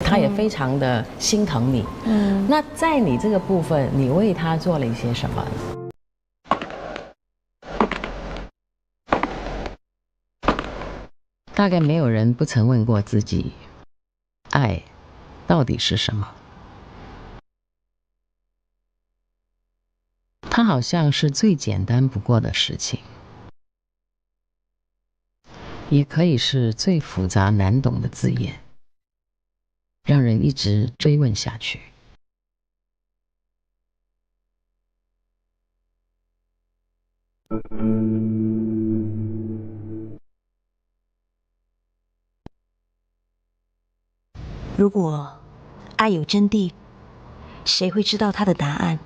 他也非常的心疼你。那在你这个部分，你为他做了一些什么？大概没有人不曾问过自己，爱到底是什么？它好像是最简单不过的事情，也可以是最复杂难懂的字眼，让人一直追问下去。如果爱有真谛，谁会知道它的答案？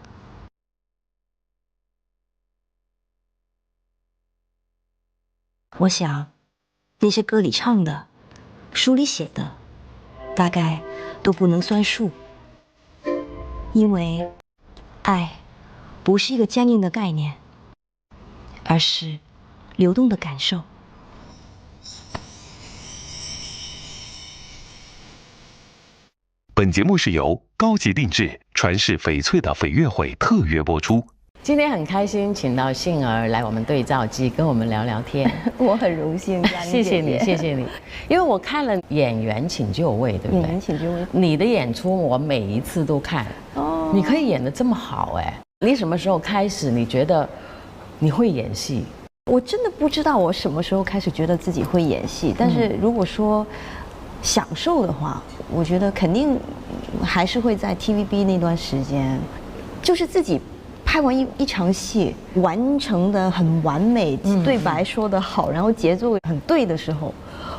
我想，那些歌里唱的，书里写的，大概都不能算数，因为爱不是一个僵硬的概念，而是流动的感受。本节目是由高级定制传世翡翠的翡悦会特约播出。今天很开心，请到杏儿来我们对照机跟我们聊聊天。我很荣幸，谢谢你，谢谢你。因为我看了《演员请就位》，对不对？演员请就位，你的演出我每一次都看。哦，你可以演得这么好哎！你什么时候开始你觉得你会演戏？我真的不知道我什么时候开始觉得自己会演戏，但是如果说享受的话，我觉得肯定还是会在 TVB 那段时间，就是自己拍完一场戏，完成的很完美，对白说得好，然后节奏很对的时候，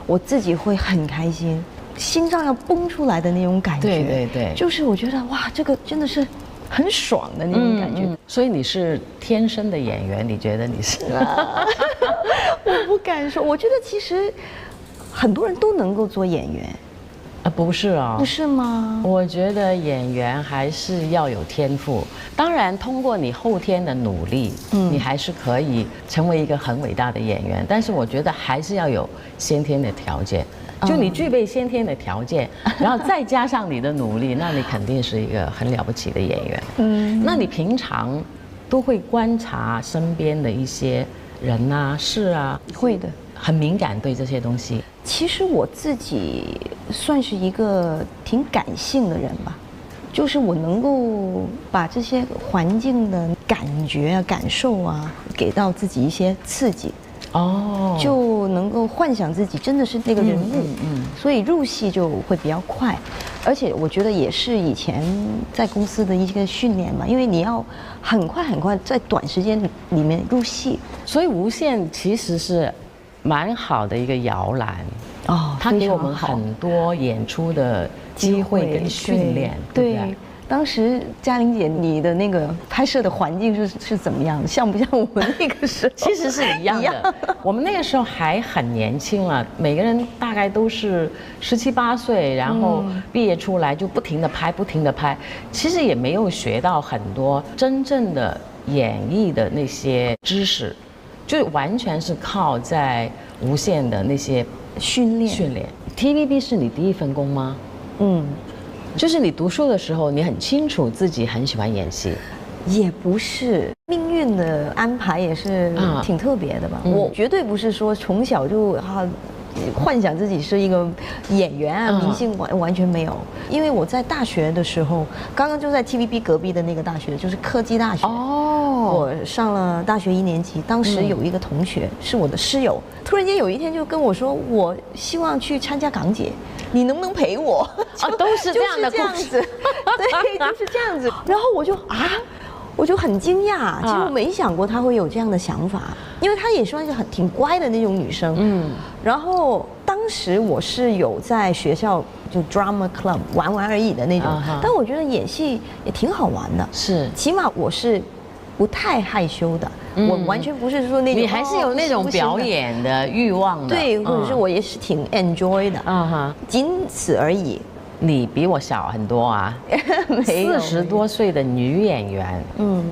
我自己会很开心，心脏要蹦出来的那种感觉。对对对，就是我觉得哇，这个真的是很爽的那种感觉。所以你是天生的演员，你觉得你是？我不敢说，我觉得其实很多人都能够做演员。不是哦，不是吗？我觉得演员还是要有天赋，当然通过你后天的努力，你还是可以成为一个很伟大的演员。但是我觉得还是要有先天的条件，就你具备先天的条件，然后再加上你的努力，那你肯定是一个很了不起的演员。那你平常都会观察身边的一些人啊、事啊？会的。很敏感对这些东西。其实我自己算是一个挺感性的人吧，就是我能够把这些环境的感觉啊、感受啊，给到自己一些刺激，就能够幻想自己真的是那个人物，所以入戏就会比较快。而且我觉得也是以前在公司的一个训练嘛，因为你要很快在短时间里面入戏，所以无线其实是蛮好的一个摇篮哦，它给我们很多演出的机会跟训练，对不对？当时嘉玲姐，你的那个拍摄的环境是怎么样的？像不像我们那个时候？其实是一样的。我们那个时候还很年轻了，每个人大概都是17、18岁，然后毕业出来就不停地拍，不停地拍。其实也没有学到很多真正的演绎的那些知识。就完全是靠在无线的那些训练。TVB 是你第一份工吗？就是你读书的时候，你很清楚自己很喜欢演戏。也不是，命运的安排也是挺特别的吧。我绝对不是说从小就幻想自己是一个演员啊、明星，完全没有。因为我在大学的时候，刚刚就在 TVB 隔壁的那个大学，就是科技大学。我上了大学1年级，当时有一个同学是我的室友，突然间有一天就跟我说，我希望去参加港姐，你能不能陪我？都是这样的故事，对，就是这样子。然后我就很惊讶，其实我没想过她会有这样的想法，因为她也算是挺乖的那种女生。然后当时我是有在学校就 drama club 玩而已的那种，但我觉得演戏也挺好玩的，是，起码我是不太害羞的，我完全不是说那种，你还是有那种表演的欲望的，对，或者是我也是挺 enjoy 的，仅此而已。你比我小很多啊，40多岁的女演员，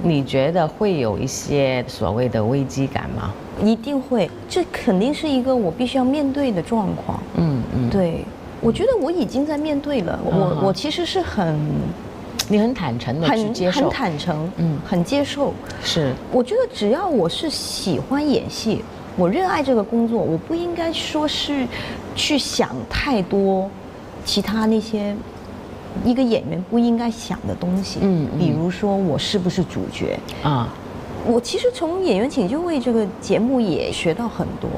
你觉得会有一些所谓的危机感吗？一定会，这肯定是一个我必须要面对的状况。对，我觉得我已经在面对了，我其实是你很坦诚的去接受，很坦诚，很接受。是，我觉得只要我是喜欢演戏，我热爱这个工作，我不应该说是去想太多其他那些一个演员不应该想的东西。比如说我是不是主角啊？我其实从《演员请就位》这个节目也学到很多。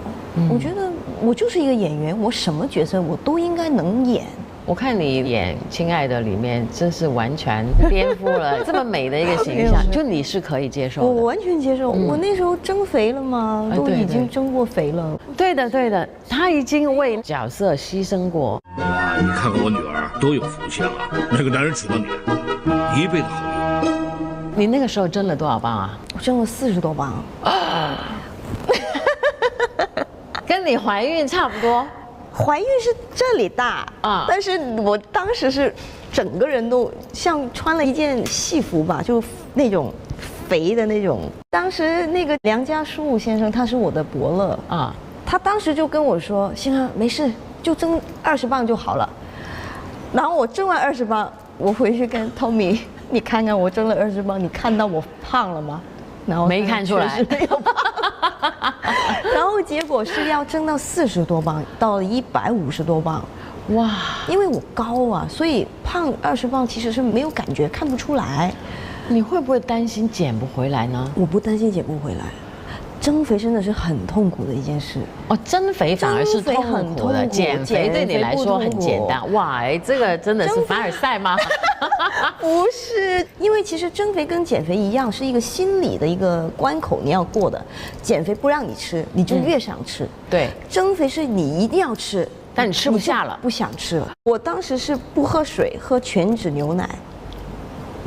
我觉得我就是一个演员，我什么角色我都应该能演。我看你演《亲爱的》里面，真是完全颠覆了这么美的一个形象，就你是可以接受的。我完全接受，我那时候增肥了嘛，都已经增过肥了。对的，对的，他已经为角色牺牲过。哇，你看看我女儿多有福气啊！那个男人娶了你，一辈子好运。你那个时候增了多少磅啊？我增了40多磅。跟你怀孕差不多。怀孕是这里大啊，但是我当时是整个人都像穿了一件戏服吧，就那种肥的那种。当时那个梁家树先生他是我的伯乐啊，他当时就跟我说：“先生没事，就增20磅就好了。”然后我增完20磅，我回去跟 Tommy， 你看看我增了20磅，你看到我胖了吗？然后没看出来，没有胖。然后结果是要增到40多磅，到了150多磅，哇！因为我高啊，所以胖20磅其实是没有感觉，看不出来。你会不会担心减不回来呢？我不担心减不回来，增肥真的是很痛苦的一件事。哦，增肥反而是痛苦的，减肥对你来说很简单。哇，这个真的是凡尔赛吗？不是，因为其实增肥跟减肥一样，是一个心理的一个关口，你要过的。减肥不让你吃，你就越想吃。对，增肥是你一定要吃，但你吃不下了，不想吃了。我当时是不喝水，喝全脂牛奶，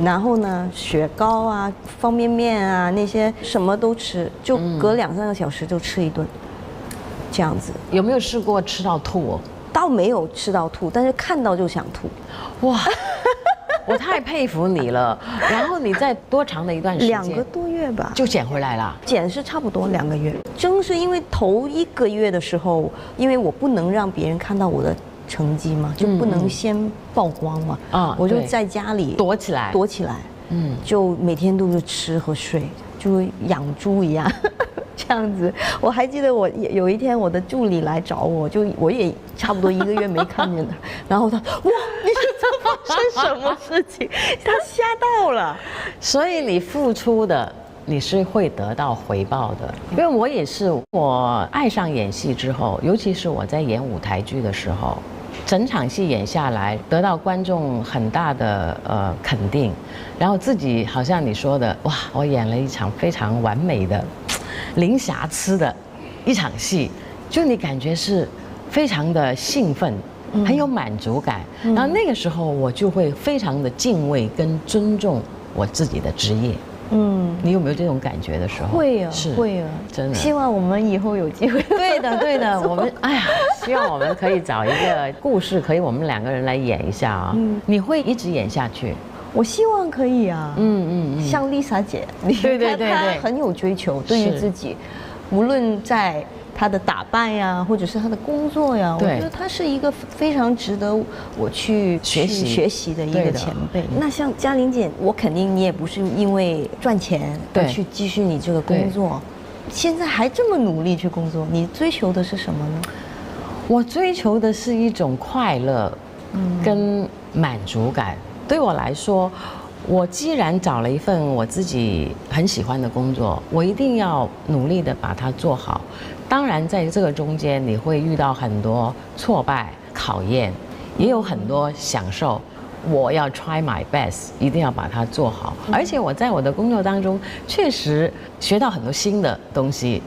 然后呢，雪糕啊、方便面啊那些什么都吃，就隔2、3个小时就吃一顿，这样子。有没有试过吃到吐？倒没有吃到吐，但是看到就想吐。哇！我太佩服你了。然后你在多长的一段时间？2个多月吧，就减回来了。减是差不多2个月。增是因为头1个月的时候，因为我不能让别人看到我的成绩嘛，就不能先曝光嘛。啊，我就在家里躲起来，就每天都是吃和睡，就养猪一样。这样子，我还记得我有一天我的助理来找我，我也差不多1个月没看见他，然后他哇，你是这发生什么事情？他吓到了。所以你付出的，你是会得到回报的。因为我也是，我爱上演戏之后，尤其是我在演舞台剧的时候，整场戏演下来，得到观众很大的肯定，然后自己好像你说的，哇，我演了一场非常完美的。零瑕疵的一场戏，就你感觉是非常的兴奋，很有满足感。然后那个时候我就会非常的敬畏跟尊重我自己的职业。你有没有这种感觉的时候？会啊，是会啊，真的。希望我们以后有机会。对的，对的。我们希望我们可以找一个故事，可以我们2个人来演一下啊。你会一直演下去？我希望可以啊，像 Lisa 姐，对，她很有追求，对于自己，无论在她的打扮呀，或者是她的工作呀，我觉得她是一个非常值得我去学习的一个前辈。那像嘉玲姐，我肯定你也不是因为赚钱而去继续你这个工作，现在还这么努力去工作，你追求的是什么呢？我追求的是一种快乐，跟满足感。对我来说，我既然找了一份我自己很喜欢的工作，我一定要努力的把它做好。当然，在这个中间你会遇到很多挫败、考验，也有很多享受。我要 try my best， 一定要把它做好。而且我在我的工作当中确实学到很多新的东西，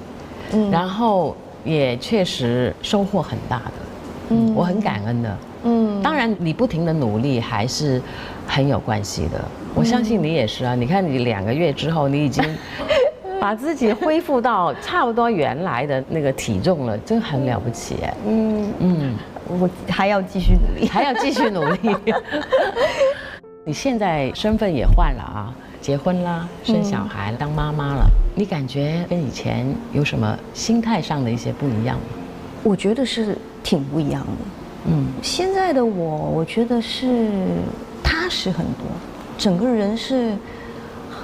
然后也确实收获很大的。我很感恩的。当然，你不停的努力还是很有关系的。我相信你也是啊。你看，你2个月之后，你已经把自己恢复到差不多原来的那个体重了，真很了不起哎。我还要继续努力，还要继续努力。你现在身份也换了啊，结婚啦，生小孩，当妈妈了。你感觉跟以前有什么心态上的一些不一样吗？我觉得是挺不一样的。现在的我觉得是踏实很多，整个人是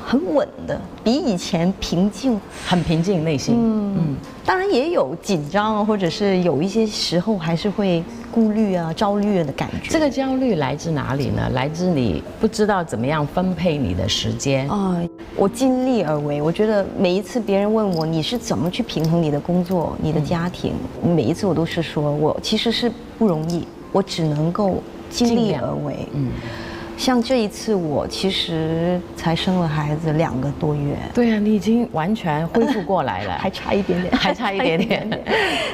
很稳的，比以前平静，很平静内心。当然也有紧张，或者是有一些时候还是会顾虑啊、焦虑的感觉。这个焦虑来自哪里呢？来自你不知道怎么样分配你的时间。我尽力而为。我觉得每一次别人问我你是怎么去平衡你的工作、你的家庭，每一次我都是说我其实是不容易，我只能够尽力而为。像这一次，我其实才生了孩子2个多月。对啊，你已经完全恢复过来了，还差一点点，还差一点点。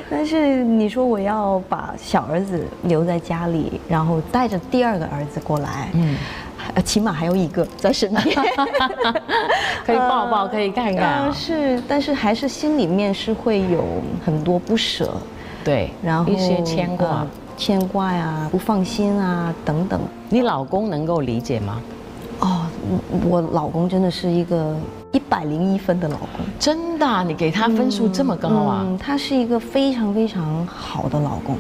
但是你说我要把小儿子留在家里，然后带着第2个儿子过来，起码还有1个在身边，可以抱抱，可以看看。是，但是还是心里面是会有很多不舍，对，然后一些牵挂。牵挂呀、不放心啊等等。你老公能够理解吗？我老公真的是一个101分的老公。真的啊？你给他分数这么高啊？他是一个非常非常好的老公，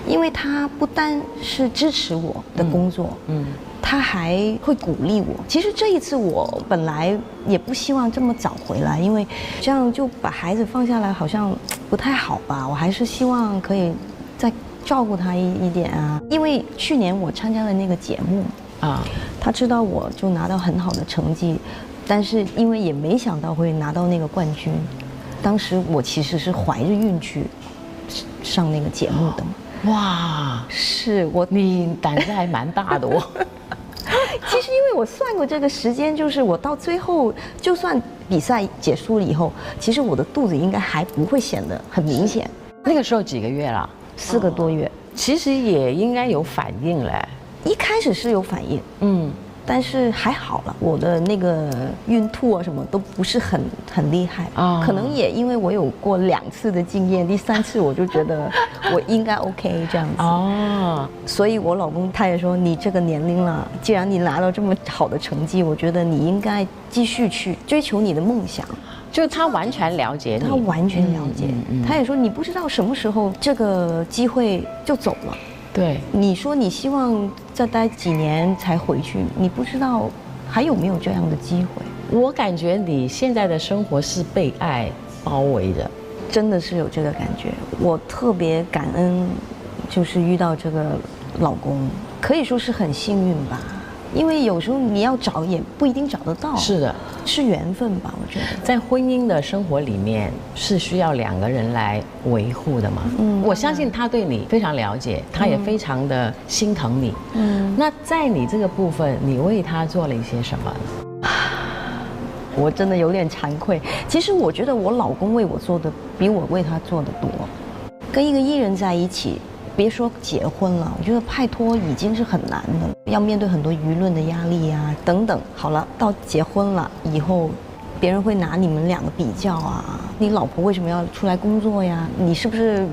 因为他不单是支持我的工作，他还会鼓励我。其实这一次我本来也不希望这么早回来，因为这样就把孩子放下来好像不太好吧。我还是希望可以再照顾他一点啊。因为去年我参加了那个节目他知道我就拿到很好的成绩，但是因为也没想到会拿到那个冠军。当时我其实是怀着孕去上那个节目的。哇，是你胆子还蛮大的哦。其实因为我算过这个时间，就是我到最后，就算比赛结束了以后，其实我的肚子应该还不会显得很明显。那个时候几个月了？4个多月。其实也应该有反应嘞。一开始是有反应，但是还好了，我的那个孕吐啊什么都不是很厉害可能也因为我有过2次的经验，第3次我就觉得我应该 OK 这样子所以我老公他也说，你这个年龄了，既然你拿到这么好的成绩，我觉得你应该继续去追求你的梦想。就他完全了解你，他完全了解，他也说你不知道什么时候这个机会就走了。对，你说你希望再待几年才回去，你不知道还有没有这样的机会。我感觉你现在的生活是被爱包围的，真的是有这个感觉。我特别感恩，就是遇到这个老公，可以说是很幸运吧。因为有时候你要找也不一定找得到。是的，是缘分吧？我觉得在婚姻的生活里面是需要2个人来维护的嘛。我相信他对你非常了解，他也非常的心疼你。那在你这个部分，你为他做了一些什么呢？我真的有点惭愧。其实我觉得我老公为我做的比我为他做的多。跟一个艺人在一起，别说结婚了，我觉得拍拖已经是很难的，要面对很多舆论的压力啊等等。好了，到结婚了以后，别人会拿你们2个比较啊，你老婆为什么要出来工作呀？你是不是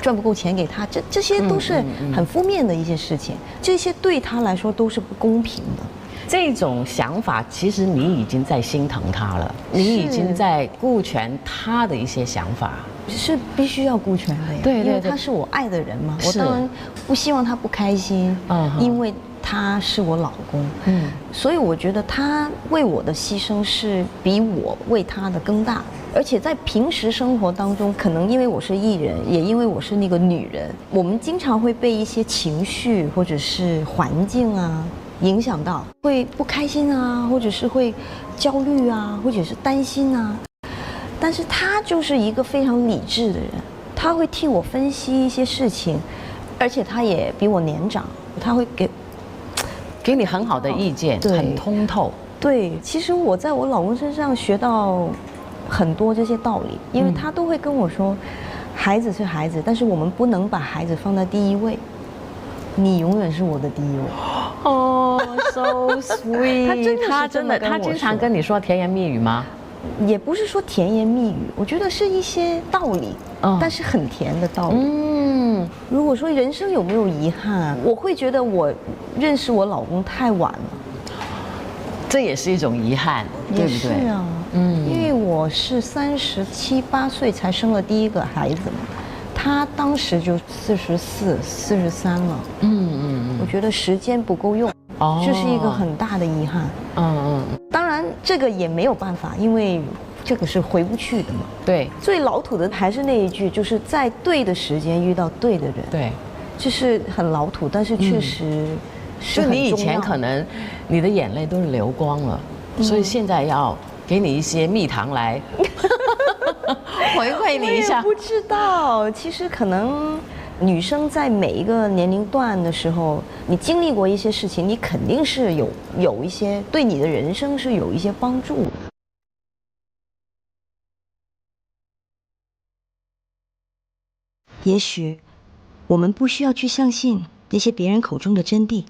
赚不够钱给她？这些都是很负面的一些事情，这些对他来说都是不公平的。这种想法，其实你已经在心疼他了，你已经在顾全他的一些想法。是必须要顾全的呀，对，因为他是我爱的人嘛，我当然不希望他不开心，因为他是我老公，所以我觉得他为我的牺牲是比我为他的更大。而且在平时生活当中，可能因为我是艺人，也因为我是那个女人，我们经常会被一些情绪或者是环境啊影响到，会不开心啊，或者是会焦虑啊，或者是担心啊。但是他就是一个非常理智的人，他会替我分析一些事情，而且他也比我年长，他会给你很好的意见，很通透。对，其实我在我老公身上学到很多这些道理，因为他都会跟我说，孩子是孩子，但是我们不能把孩子放在第1位，你永远是我的第1位。So sweet。他真的，他经常跟你说甜言蜜语吗？也不是说甜言蜜语，我觉得是一些道理，但是很甜的道理。如果说人生有没有遗憾，我会觉得我认识我老公太晚了，这也是一种遗憾，对不对？是啊，因为我是37、8岁才生了第1个孩子嘛，他当时就44、43了。我觉得时间不够用，这是一个很大的遗憾。当然这个也没有办法，因为这个是回不去的嘛。对，最老土的还是那一句，就是在对的时间遇到对的人。对，这是很老土，但是确实是很重要。就你以前可能你的眼泪都是流光了，所以现在要给你一些蜜糖来回馈你一下。我也不知道，其实可能女生在每一个年龄段的时候，你经历过一些事情，你肯定是有一些对你的人生是有一些帮助的。也许我们不需要去相信那些别人口中的真谛，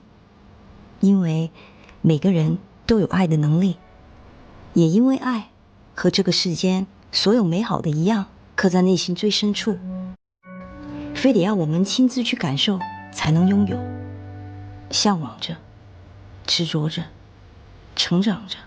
因为每个人都有爱的能力，也因为爱和这个世间所有美好的一样，刻在内心最深处，非得要我们亲自去感受才能拥有，向往着，执着着，成长着。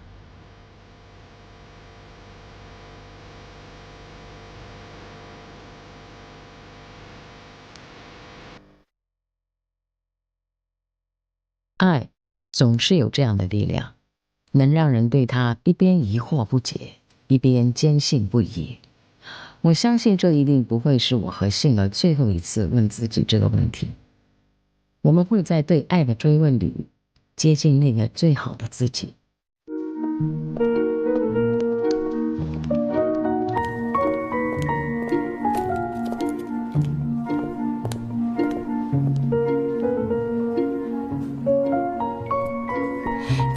爱总是有这样的力量，能让人对它一边疑惑不解，一边坚信不疑。我相信这一定不会是我和信儿最后一次问自己这个问题。我们会在对爱的追问里，接近那个最好的自己。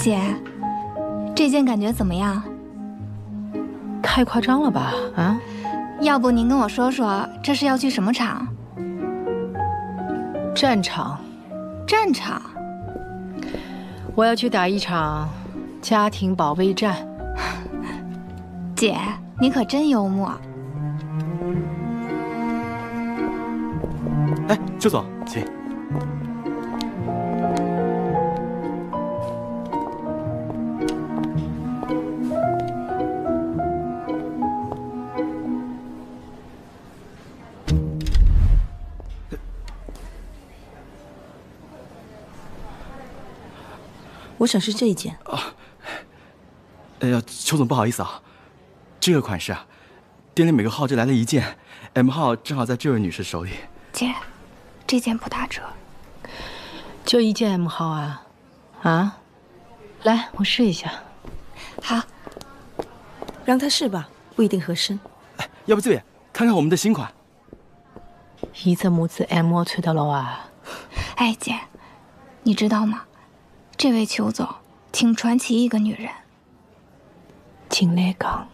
姐，这件感觉怎么样？太夸张了吧？啊？要不您跟我说说，这是要去什么场？战场。战场？我要去打一场家庭保卫战。姐，你可真幽默。哎，邱总，请。我想是这一件。哎呀，邱总不好意思啊，这个款式啊，店里每个号只来了一件 ，M 号正好在这位女士手里。姐，这件不打折。就一件 M 号啊？啊？来，我试一下。好，让他试吧，不一定合身。哎，要不这边看看我们的新款。一只拇指 M 号吹到了啊！哎，姐，你知道吗？这位邱总挺传奇一个女人。进来讲，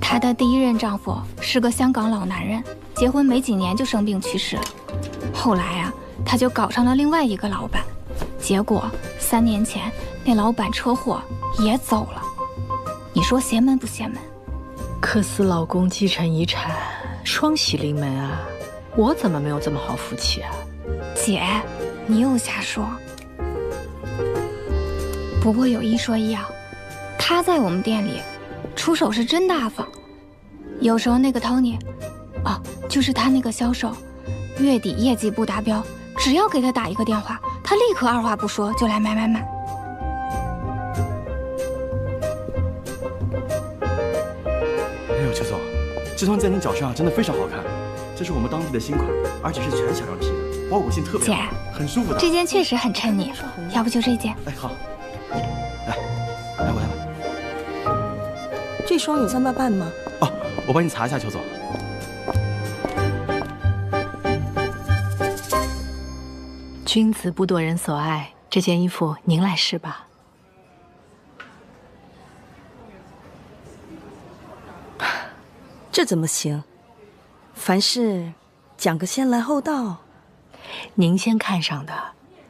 她的第一任丈夫是个香港老男人，结婚没几年就生病去世了。后来啊，她就搞上了另外一个老板，结果3年前那老板车祸也走了。你说邪门不邪门？可是老公继承遗产，双喜临门啊！我怎么没有这么好福气啊？姐，你又瞎说。不过有一说一啊，他在我们店里出手是真大方。有时候那个 Tony， 就是他那个销售，月底业绩不达标，只要给他打一个电话，他立刻二话不说就来买。哎呦，邱总，这双在您脚上真的非常好看，这是我们当地的新款，而且是全小样皮的，包裹性特别好，很舒服的。这件确实很衬你，要不就这件。哎，好，来，我来吧。这双有3/8半吗？哦，我帮你查一下，邱总。君子不夺人所爱，这件衣服您来试吧。这怎么行？凡事讲个先来后到。您先看上的，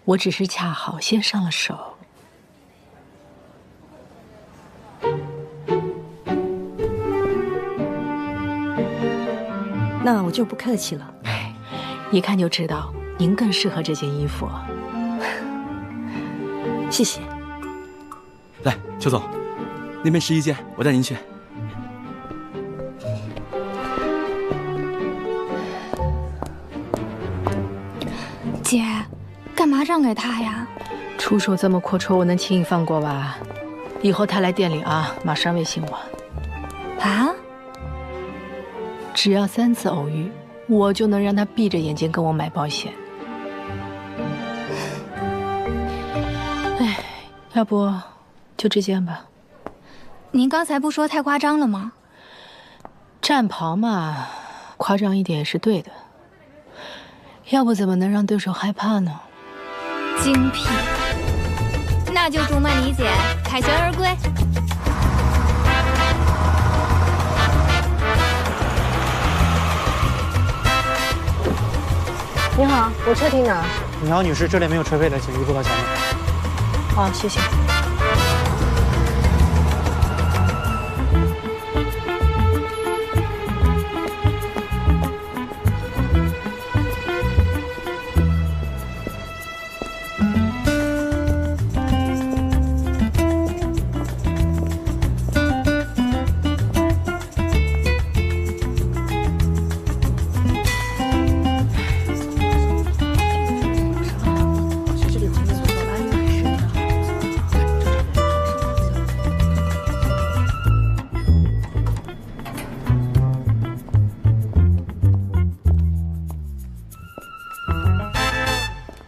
我只是恰好先上了手。那我就不客气了。一看就知道您更适合这件衣服。谢谢。来，邱总，那边试衣间，我带您去。姐，干嘛让给他呀？出手这么阔绰，我能轻易放过吧？以后他来店里啊，马上微信我。啊？只要3次偶遇，我就能让他闭着眼睛跟我买保险。哎，要不就这件吧。您刚才不说太夸张了吗？战袍嘛，夸张一点也是对的。要不怎么能让对手害怕呢？精辟。那就祝曼妮姐凯旋而归。你好，我车停哪儿？你好，女士，这里没有车位的，请移步到前面。好，谢谢。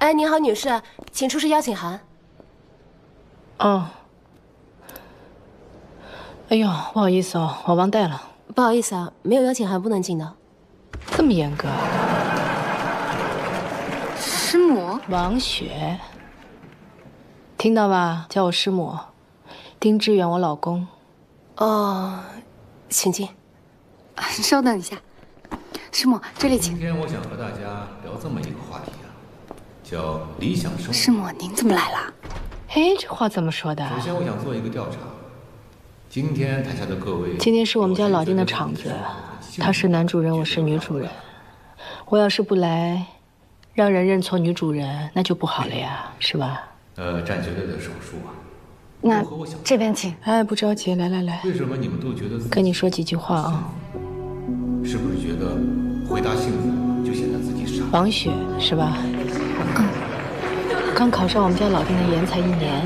哎，您好，女士，请出示邀请函。哦。哎呦，不好意思哦，我忘带了。不好意思啊，没有邀请函不能进的。这么严格？师母，王雪，听到吧？叫我师母。丁志远，我老公。哦，请进。稍等一下，师母，这里请。今天我想和大家聊这么一个话题啊，叫理想生活。师母，您怎么来了？哎，这话怎么说的？首先，我想做一个调查。今天台下的各位，今天是我们家老丁的场子，他是男主人，我是女主人。我要是不来，让人认错女主人，那就不好了呀，是吧？占绝对的手术啊。那这边请。哎，不着急，来来来。为什么你们都觉得？跟你说几句话啊。是不是觉得回答幸福就显得自己傻？王雪是吧？刚考上我们家老丁的研才1年。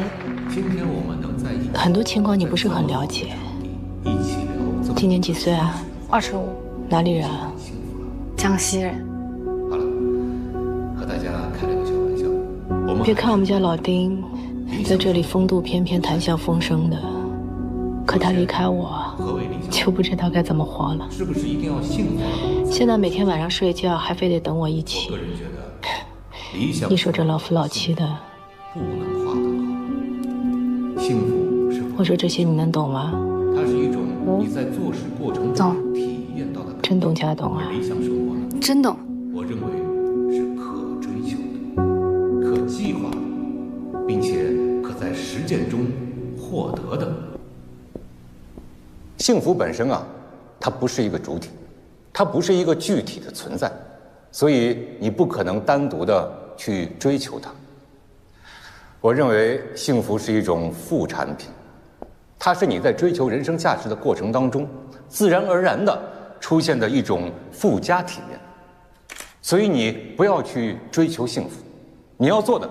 今天我们能在一起，很多情况你不是很了解。一起聊。今年几岁啊25。哪里人啊？江西人。好了，和大家开了个小玩笑。我们别看我们家老丁在这里风度翩翩、谈笑风生的，可他离开我，就不知道该怎么活了。是不是一定要幸福？现在每天晚上睡觉还非得等我一起。我个人觉得，理想你说这老夫老妻的，不能画等号。幸福是，我说这些你能懂吗？它是一种你在做事过程中体验到的感觉。真懂假懂啊？理想生活呢？真懂。我认为是可追求的、可计划的，并且可在实践中获得的。幸福本身啊，它不是一个主体，它不是一个具体的存在，所以你不可能单独的去追求它。我认为幸福是一种副产品，它是你在追求人生价值的过程当中自然而然的出现的一种附加体验。所以你不要去追求幸福，你要做的